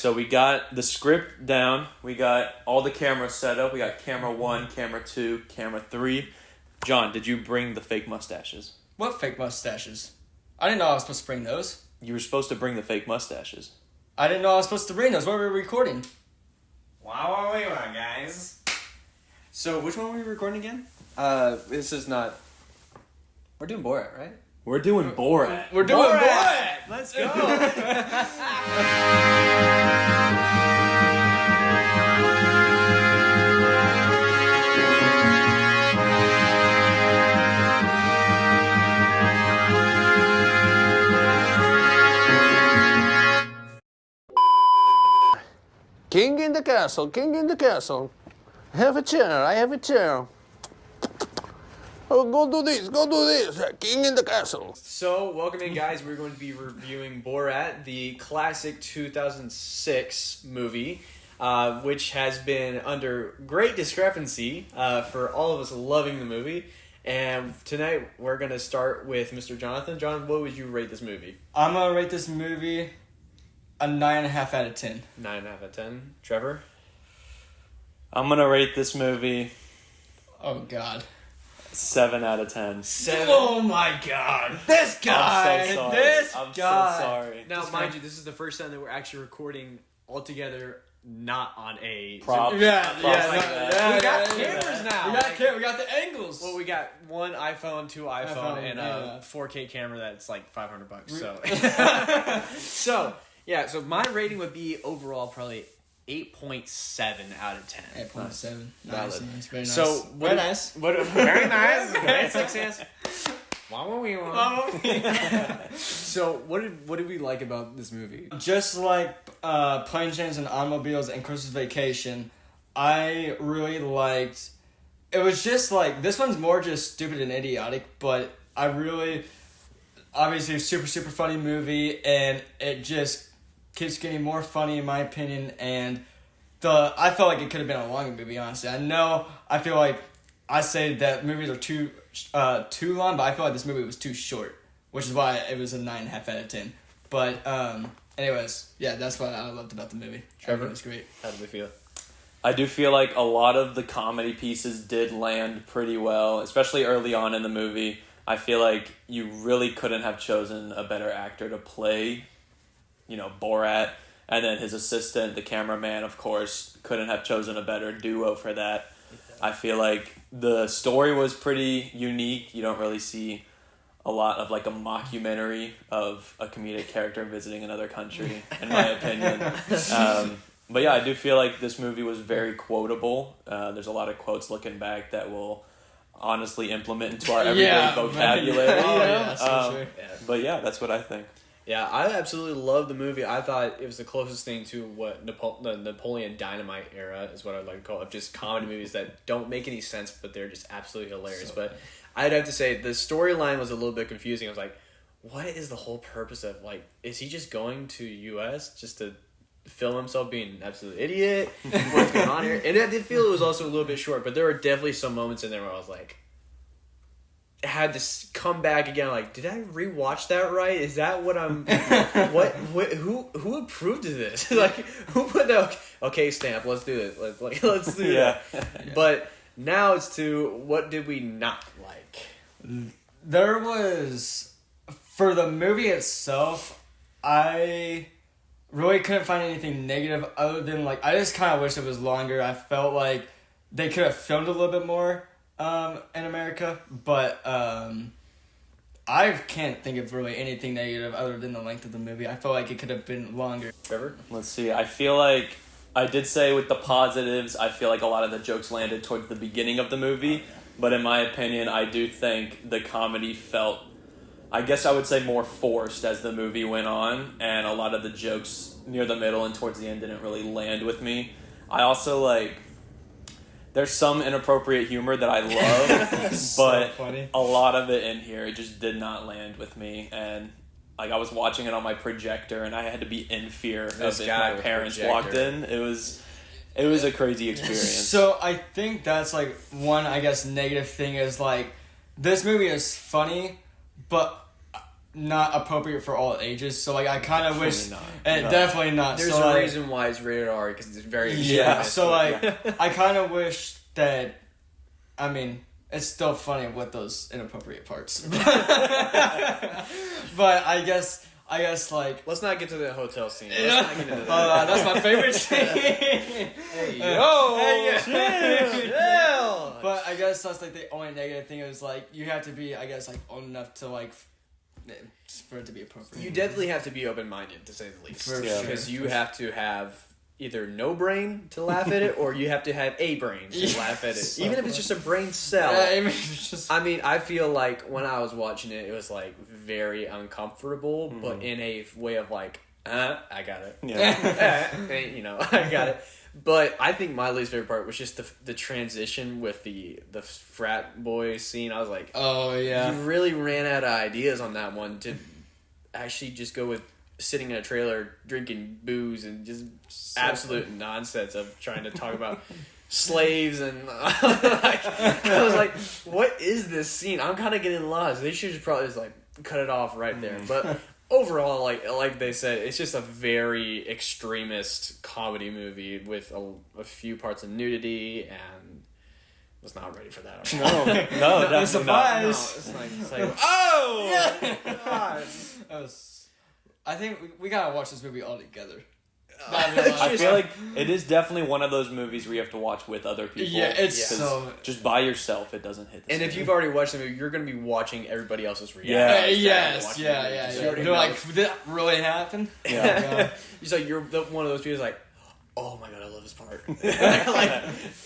So we got the script down. We got all the cameras set up. We got camera 1, camera 2, camera 3. John, did you bring the fake mustaches? What fake mustaches? I didn't know I was supposed to bring those. You were supposed to bring the fake mustaches. I didn't know I was supposed to bring those. What were we recording? Wow, guys. So, which one were we recording again? This is not... We're doing Borat, right? We're doing Borat. We're doing Borat! Let's go! King in the castle, king in the castle. Have a chair, I have a chair. Oh, go do this, king in the castle. So, welcome in, guys. We're going to be reviewing Borat, the classic 2006 movie, which has been under great discrepancy for all of us loving the movie. And tonight, we're going to start with Mr. Jonathan. John, what would you rate this movie? I'm going to rate this movie a 9.5 out of 10. 9.5 out of 10. Trevor? I'm going to rate this movie Oh, God. 7 out of 10. 7. Oh, my God. This guy. I'm so sorry. This I'm guy. so sorry. Now, mind you, this is the first time that we're actually recording all together, not on a Props. Yeah, Props yeah, like no, that. yeah, We got yeah, cameras yeah. now. We got the angles. Well, we got one iPhone, two iPhone, and yeah. a 4K camera that's like $500. So, so my rating would be overall probably 8.7 out of 10. 8.7. Valid. Nice, very nice. So, very nice. Very nice. Great success. So, what did we like about this movie? Just like Planes, Trains, and Automobiles and Christmas Vacation, I really liked... It was just like... This one's more just stupid and idiotic, but I really... Obviously, a super, super funny movie, and it just keeps getting more funny, in my opinion, and I felt like it could have been a longer movie, honestly. I feel like I say that movies are too long, but I feel like this movie was too short, which is why it was a 9.5 out of 10. But anyways, yeah, that's what I loved about the movie. Trevor? It was great. How did we feel? I do feel like a lot of the comedy pieces did land pretty well, especially early on in the movie. I feel like you really couldn't have chosen a better actor to play, Borat. And then his assistant, the cameraman, of course, couldn't have chosen a better duo for that. I feel like the story was pretty unique. You don't really see a lot of like a mockumentary of a comedic character visiting another country, in my opinion. But yeah, I do feel like this movie was very quotable. There's a lot of quotes looking back that will honestly implement into our everyday vocabulary. Sure. But yeah, that's what I think. Yeah, I absolutely loved the movie. I thought it was the closest thing to what the Napoleon Dynamite era is what I'd like to call it. Just comedy movies that don't make any sense, but they're just absolutely hilarious. But I'd have to say the storyline was a little bit confusing. I was like, what is the whole purpose of, like, is he just going to U.S. just to film himself being an absolute idiot? What's going on here? And I did feel it was also a little bit short, but there were definitely some moments in there where I was like, had to come back again. Like, did I rewatch that right? Is that what I'm? what? Who approved of this? Like, who put the okay stamp? Let's do it. Let's do that. Yeah. But now it's to what did we not like? There was, for the movie itself, I really couldn't find anything negative other than, like, I just kind of wish it was longer. I felt like they could have filmed a little bit more in America, but I can't think of really anything negative other than the length of the movie. I feel like it could have been longer. Trevor? Let's see. I feel like I did say with the positives, I feel like a lot of the jokes landed towards the beginning of the movie. But in my opinion, I do think the comedy felt, I guess I would say, more forced as the movie went on. And a lot of the jokes near the middle and towards the end didn't really land with me. I also, there's some inappropriate humor that I love, but funny. A lot of it in here, it just did not land with me. And I was watching it on my projector, and I had to be in fear of if my parents walked in. It was a crazy experience. So I think that's one, I guess, negative thing is this movie is funny, but not appropriate for all ages. So like I kind of wish, Definitely not. definitely not. There's so, a like, reason why it's rated R because it's very Yeah. extremist. So like I kind of wish that. I mean, it's still funny with those inappropriate parts. But I guess like. Let's not get to the hotel scene. Let's not get into that. That's my favorite scene. Hey, yo! Chill! But I guess that's like the only negative thing is like you have to be, I guess, like old enough to like for it to be appropriate. You definitely have to be open-minded, to say the least. For Because sure. you have to have either no brain to laugh at it, or you have to have a brain to laugh at it. So Even if it's just a brain cell. Yeah, I mean, it's just. I mean, I feel like when I was watching it, it was like very uncomfortable, but in a way of like, I got it. Yeah. You know, I got it. But I think my least favorite part was just the transition with the frat boy scene. I was like, Oh yeah. you really ran out of ideas on that one to actually just go with sitting in a trailer drinking booze and just absolute nonsense of trying to talk about slaves and I was like, what is this scene? I'm kind of getting lost. They should just probably just like cut it off right there. But overall, like they said, it's just a very extremist comedy movie with a few parts of nudity, and was not ready for that. No, definitely not. surprise. No, it's like oh God. I think we gotta watch this movie all together. I feel like it is definitely one of those movies where you have to watch with other people. Yeah, it's 'cause so. just by yourself, it doesn't hit the And same. if you've already watched the movie, you're going to be watching everybody else's Yeah. reaction. Yes, yeah. You already They're know. like, did that really happen? Yeah. He's like, you're one of those people who's like, oh my god, I love this part. Like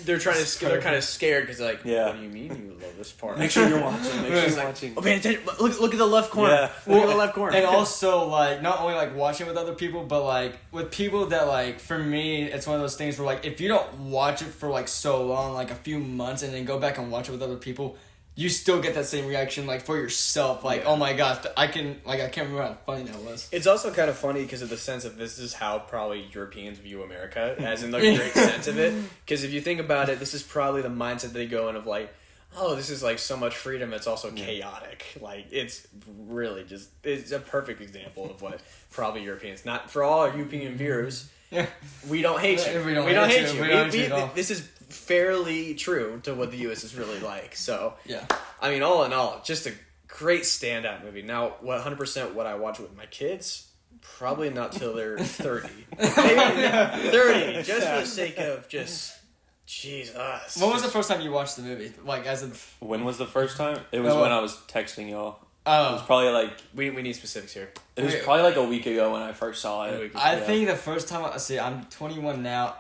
they're they're kind of scared because like, Yeah. what do you mean you love this part? Make sure you're watching. Make sure It's you're like, watching. Oh, pay attention! Look at the left corner. Yeah. Look at the left corner. And also, like, not only, like, watching with other people, but, like, with people that, like, for me, it's one of those things where, like, if you don't watch it for, like, so long, like, a few months, and then go back and watch it with other people, you still get that same reaction, like, for yourself. Like, oh my gosh, I can't remember how funny that was. It's also kind of funny because of the sense of this is how probably Europeans view America, as in the great sense of it. Because if you think about it, this is probably the mindset they go in of like, oh, this is like so much freedom. It's also chaotic. Like it's really just it's a perfect example of what probably Europeans. Not for all our European viewers. Yeah. We don't hate you. We don't hate hate you. you. We don't hate you at all. This is fairly true to what the U.S. is really like. So Yeah. I mean, all in all, just a great standout movie. Now, 100% what I watch with my kids, probably not till they're 30. Maybe 30, just for the sake of just, Jesus. When was the first time you watched the movie? Like, as of... When was the first time? It was Oh. when I was texting y'all. It was probably like We need specifics here. it was Wait. probably like a week ago when I first saw it. I Yeah. think the first time... I'm 21 now.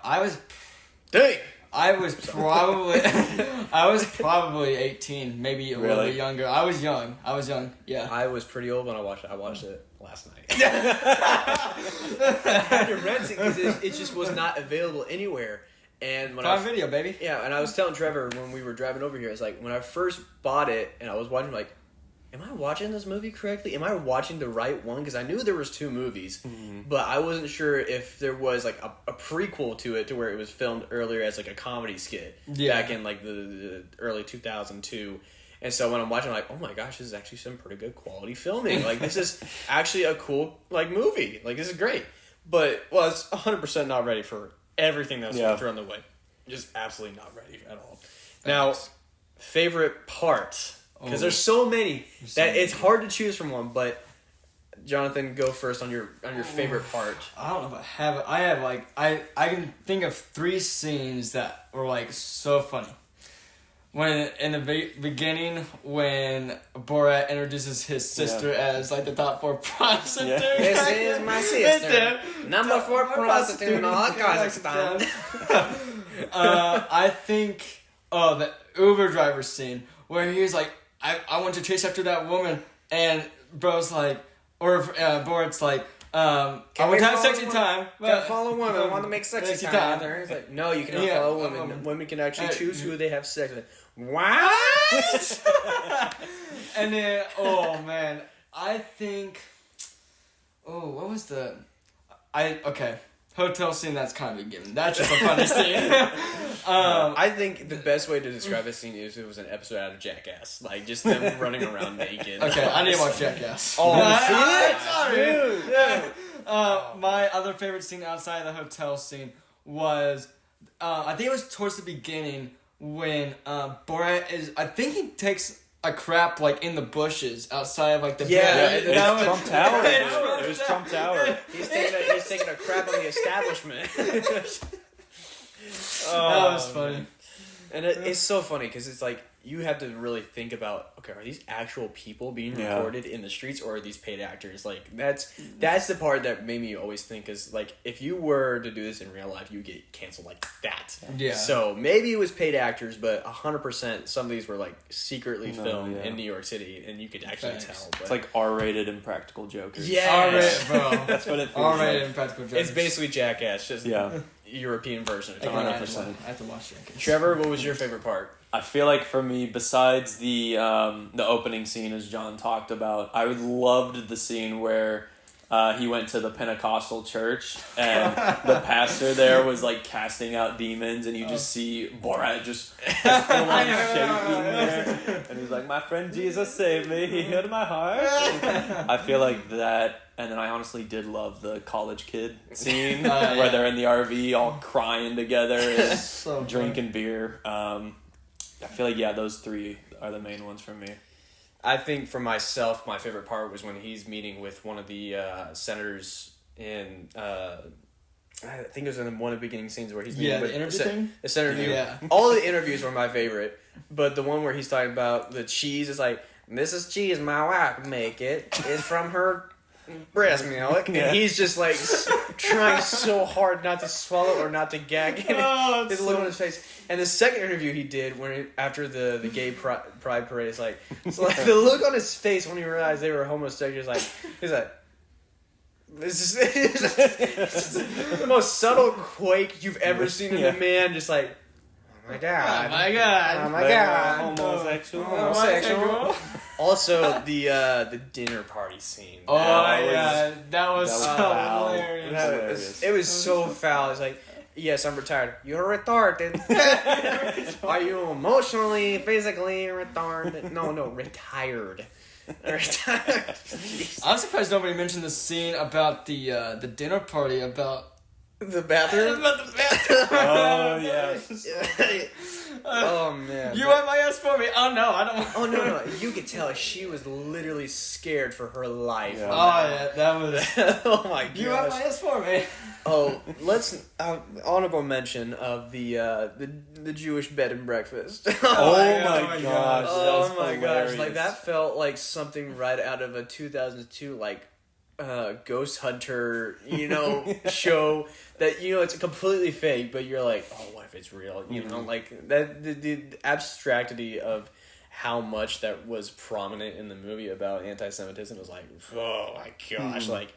Dang! I was probably 18, maybe a little Really? bit younger. I was young, yeah. I was pretty old when I watched it. I watched it last night. I had to rent it because it just was not available anywhere. And when Prime Video, baby. Yeah, and I was telling Trevor when we were driving over here, it's like when I first bought it and I was watching, like, am I watching this movie correctly? Am I watching the right one? Because I knew there was 2 movies, but I wasn't sure if there was like a prequel to it, to where it was filmed earlier as like a comedy skit back in like the early 2002. And so when I'm watching, I'm like, oh my gosh, this is actually some pretty good quality filming. Like this is actually a cool like movie. Like this is great. But it's 100% not ready for everything that's thrown the way. Just absolutely not ready at all. Now, favorite part. Because there's so many that it's hard to choose from one. But Jonathan, go first on your favorite part. I don't know if I have it. I have like I can think of 3 scenes that were like so funny. When in the beginning, when Borat introduces his sister as like the top 4 prostitute. Yeah. This is my sister, number 4 prostitute in all Kazakhstan. I think the Uber driver scene where he's like, I want to chase after that woman, and bro's like, or Borat's like, I want to have sexy time. Can't follow women. I want to make sexy time. He's like, no, you cannot follow women. Women can actually choose who they have sex with. What? And then, oh man, I think, what was the, okay. Hotel scene, that's kind of a given. That's just a funny scene. I think the best way to describe this scene is it was an episode out of Jackass. Like, just them running around naked. Okay, I need to watch Jackass. Oh, Sorry. Yeah. My other favorite scene outside of the hotel scene was, I think it was towards the beginning when Borat is, I think he takes a crap like in the bushes outside of like the it was Trump Tower. It was Trump Tower. He's taking a crap on the establishment. That was funny. And it's so funny because it's like you have to really think about, okay, are these actual people being recorded in the streets or are these paid actors? Like that's the part that made me always think is like if you were to do this in real life, you would get canceled like that. Yeah. So maybe it was paid actors, but 100% some of these were like secretly filmed in New York City, and you could actually tell. But it's like R-rated Impractical Jokers. Yeah, R-rated, bro. That's what it feels R-rated like. Impractical Jokers. It's basically Jackass, just European version of it. 100%. I have to watch Jackass. Trevor, what was your favorite part? I feel like for me, besides the opening scene, as John talked about, I loved the scene where he went to the Pentecostal church and the pastor there was like casting out demons, and you just see Borat just full on shaking there, and he's like, "My friend Jesus saved me. He healed my heart." I feel like that. And then I honestly did love the college kid scene where they're in the RV all crying together and So drinking beer. I feel like, those three are the main ones for me. I think for myself, my favorite part was when he's meeting with one of the senators in, I think it was in one of the beginning scenes where he's meeting with the interview thing? the senator. Yeah. All the interviews were my favorite, but the one where he's talking about the cheese is like, "This is cheese my wife make it. It's from her breast milk," and he's just like trying so hard not to swallow or not to gag. And his look on his face. And the second interview he did, after the gay pride parade, is like, so like the look on his face when he realized they were homosexuals, he's like, this is the most subtle quake you've ever seen in a man, just like, oh my god, oh my god, oh my god, homosexual. Also, the dinner party scene. Oh that was so foul. hilarious. It was so foul. It's like, yes, I'm retired. You're retarded. Are you emotionally, physically retarded? No, retired. Retired. I'm surprised nobody mentioned the scene about the dinner party about The bathroom? about the bathroom. Oh, yeah. Oh, man. You wipe my ass for me. Oh no, I don't. Oh, no. You could tell she was literally scared for her life. Yeah. Oh yeah, that was. Oh, my gosh. You wipe my ass for me. Oh, let's honorable mention of the Jewish bed and breakfast. Oh my gosh. Oh my hilarious. gosh! Like that felt like something right out of a 2002 like ghost hunter, show that it's completely fake, but you're like, oh, what if it's real? You know, like that the abstractity of how much that was prominent in the movie about anti-Semitism was like, oh my gosh, like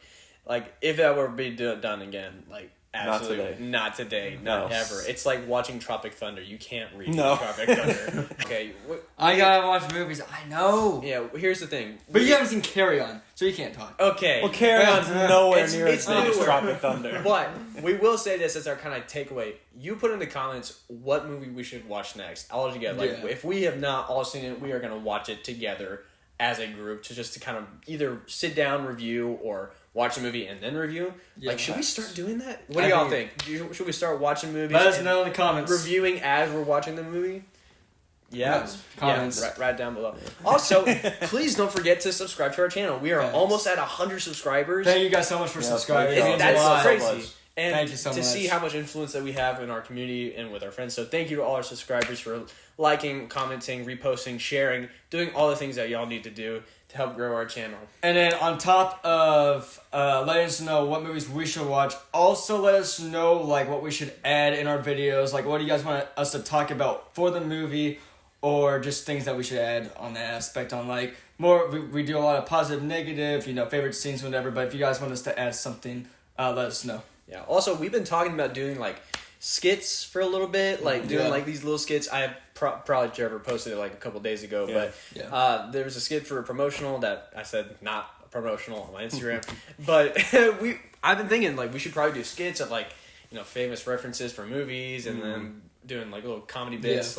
if that were to be done again, like absolutely not today, not ever. It's like watching Tropic Thunder. You can't read Tropic Thunder. Okay, I gotta watch movies. I know. yeah. Here's the thing, But you haven't seen Carry On, so you can't talk. okay. Well, Carry On's nowhere It's- near it's as big as newer. Tropic Thunder. But we will say this as our kind of takeaway. You put in the comments what movie we should watch next. All together. Like Yeah. if we have not all seen it, we are gonna watch it together as a group to kind of either sit down, review, or watch a movie and then review. Yeah. Like, should we start doing that? What do y'all think? Should we start watching movies? Let us and know in the comments. reviewing as we're watching the movie? Yeah. Yes. Comments. Yeah, right down below. Also, please don't forget to subscribe to our channel. We are Thanks. almost at 100 subscribers. Thank you guys so much for subscribing. thank It you. means a That's lot. crazy. And Thank you so to much. see how much influence that we have in our community and with our friends. So thank you to all our subscribers for liking, commenting, reposting, sharing, doing all the things that y'all need to do to help grow our channel. And then on top of letting us know what movies we should watch, also let us know like what we should add in our videos. Like what do you guys want us to talk about for the movie, or just things that we should add on that aspect. On like more, we do a lot of positive, negative, favorite scenes, whatever. But if you guys want us to add something, let us know. Yeah. Also, we've been talking about doing like skits for a little bit, like doing Yeah. like these little skits. I have probably Trevor posted it like a couple days ago, but there was a skit for a promotional that I said not promotional on my Instagram, but I've been thinking like we should probably do skits of like famous references for movies, and then doing like little comedy bits,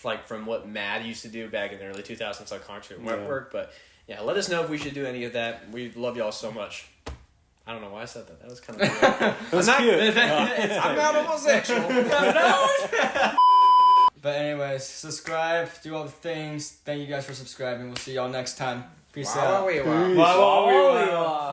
like from what Mad used to do back in the early 2000s, like Cartoon Network. But yeah, let us know if we should do any of that. We love y'all so much. I don't know why I said that. That was kind of weird. That's cute. I'm not homosexual. But anyways, subscribe, do all the things. Thank you guys for subscribing. We'll see y'all next time. Peace out. Wow.